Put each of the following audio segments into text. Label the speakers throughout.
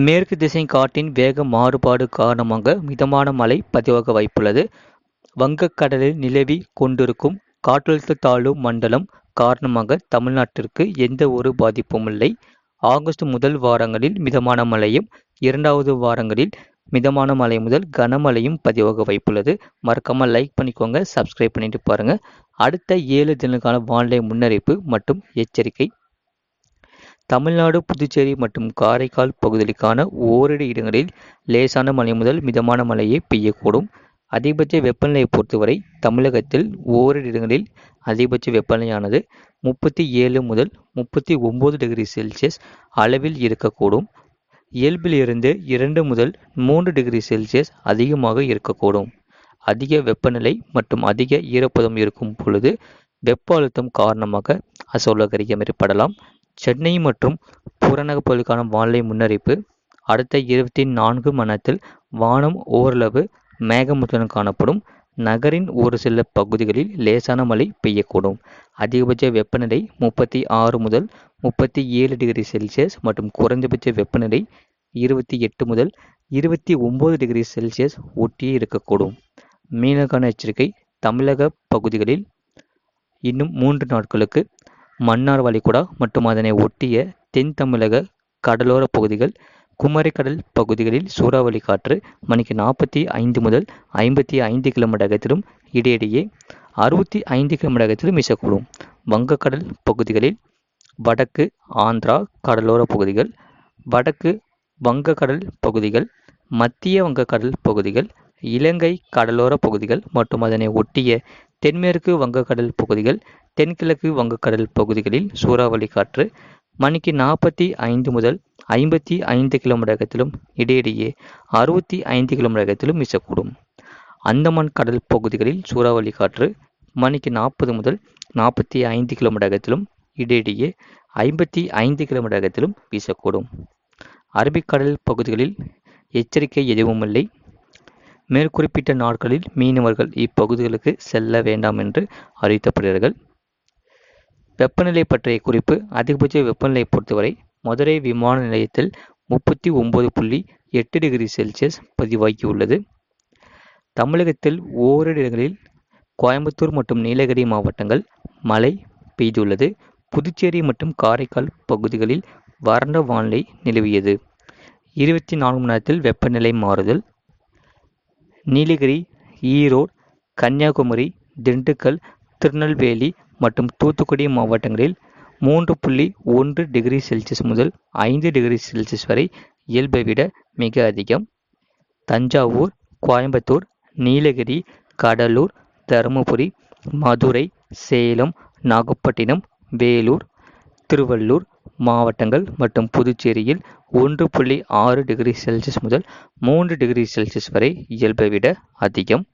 Speaker 1: மேற்கு திசை காற்றின் வேக மாறுபாடு காரணமாக மிதமான மழை பதிவாக வாய்ப்புள்ளது. வங்கக்கடலில் நிலவி கொண்டிருக்கும் காற்றழுத்த தாழ்வு மண்டலம் காரணமாக தமிழ்நாட்டிற்கு எந்த ஒரு பாதிப்பும் இல்லை. ஆகஸ்ட் முதல் வாரங்களில் மிதமான மழையும், இரண்டாவது வாரங்களில் மிதமான மழை முதல் கனமழையும் பதிவாக வாய்ப்புள்ளது. மறக்காம லைக் பண்ணிக்கோங்க, சப்ஸ்கிரைப் பண்ணிட்டு பாருங்க. அடுத்த 7 தினங்களுக்கான வானிலை முன்னறிவிப்பு மற்றும் எச்சரிக்கை. தமிழ்நாடு, புதுச்சேரி மற்றும் காரைக்கால் பகுதிகளுக்கான ஓரிரு இடங்களில் லேசான மழை முதல் மிதமான மழையே பெய்யக்கூடும். அதிகபட்ச வெப்பநிலையை பொறுத்தவரை தமிழகத்தில் ஓரிரு இடங்களில் அதிகபட்ச வெப்பநிலையானது 37 முதல் 39 டிகிரி செல்சியஸ் அளவில் இருக்கக்கூடும். இயல்பிலிருந்து 2 முதல் 3 டிகிரி செல்சியஸ் அதிகமாக இருக்கக்கூடும். அதிக வெப்பநிலை மற்றும் அதிக ஈரப்பதம் இருக்கும் பொழுது வெப்ப அழுத்தம் காரணமாக அசௌகரியம் ஏற்படலாம். சென்னை மற்றும் புறநகர் பகுதிக்கான வானிலை முன்னறிவிப்பு. அடுத்த 24 மணி நேரத்தில் வானம் ஓரளவு மேகமூட்டத்துடன் காணப்படும். நகரின் ஒரு சில பகுதிகளில் லேசான மழை பெய்யக்கூடும். அதிகபட்ச வெப்பநிலை 36 முதல் 37 டிகிரி செல்சியஸ் மற்றும் குறைந்தபட்ச வெப்பநிலை 28 முதல் 29 டிகிரி செல்சியஸ் ஒட்டியே இருக்கக்கூடும். மீனக்கான எச்சரிக்கை. தமிழக பகுதிகளில் இன்னும் 3 நாட்களுக்கு மன்னார் வளைகுடா மற்றும் அதனை ஒட்டிய தென் தமிழக கடலோர பகுதிகள், குமரிக்கடல் பகுதிகளில் சூறாவளி காற்று மணிக்கு 45 முதல் 55 கிலோமீட்டர் வேகத்திலும் இடையிடையே 65 கிலோமீட்டர் வேகத்திலும் வீசக்கூடும். வங்கக்கடல் பகுதிகளில் வடக்கு ஆந்திரா கடலோர பகுதிகள், வடக்கு வங்கக்கடல் பகுதிகள், மத்திய வங்கக்கடல் பகுதிகள், இலங்கை கடலோர பகுதிகள் மற்றும் அதனை ஒட்டிய தென்மேற்கு வங்கக்கடல் பகுதிகள், தென்கிழக்கு வங்கக்கடல் பகுதிகளில் சூறாவளி காற்று மணிக்கு 45 முதல் 55 கிலோமீட்டர் வேகத்திலும் இடையிடையே 65 கிலோமீட்டர் வேகத்திலும் வீசக்கூடும். அந்தமான் கடல் பகுதிகளில் சூறாவளி காற்று மணிக்கு 40 முதல் 45 கிலோமீட்டர் வேகத்திலும் இடையிடையே 55 கிலோமீட்டர் வேகத்திலும் வீசக்கூடும். அரபிக்கடல் பகுதிகளில் எச்சரிக்கை எதுவும் இல்லை. மேற்குறிப்பிட்ட நாட்களில் மீனவர்கள் இப்பகுதிகளுக்கு செல்ல வேண்டாம் என்று அறிவிக்கப்படுகிறார்கள். வெப்பநிலை பற்றிய குறிப்பு. அதிகபட்ச வெப்பநிலை பொறுத்தவரை மதுரை விமான நிலையத்தில் 39.8 டிகிரி செல்சியஸ் பதிவாகியுள்ளது. தமிழகத்தில் ஓரிரு இடங்களில் கோயம்புத்தூர் மற்றும் நீலகிரி மாவட்டங்கள் மழை பெய்துள்ளது. புதுச்சேரி மற்றும் காரைக்கால் பகுதிகளில் வறண்ட வானிலை நிலவியது. 24 மணி நேரத்தில் வெப்பநிலை மாறுதல். நீலகிரி, ஈரோடு, கன்னியாகுமரி, திண்டுக்கல், திருநெல்வேலி மற்றும் தூத்துக்குடி மாவட்டங்களில் 3.1 டிகிரி செல்சியஸ் முதல் 5 டிகிரி செல்சியஸ் வரை இயல்பை விட மிக அதிகம். தஞ்சாவூர், கோயம்புத்தூர், நீலகிரி, கடலூர், தருமபுரி, மதுரை, சேலம், நாகப்பட்டினம், வேலூர், திருவள்ளூர் மாவட்டங்கள் மற்றும் புதுச்சேரியில் 1.6 டிகிரி செல்சியஸ் முதல் 3 டிகிரி செல்சியஸ் வரை இயல்பை விட அதிகம்.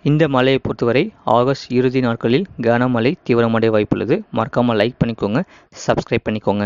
Speaker 1: இந்த மழையை பொறுத்தவரை ஆகஸ்ட் இறுதி நாட்களில் கனமழை தீவிரமடைய வாய்ப்புள்ளது. மறக்காமல் லைக் பண்ணிக்கோங்க, சப்ஸ்கிரைப் பண்ணிக்கோங்க.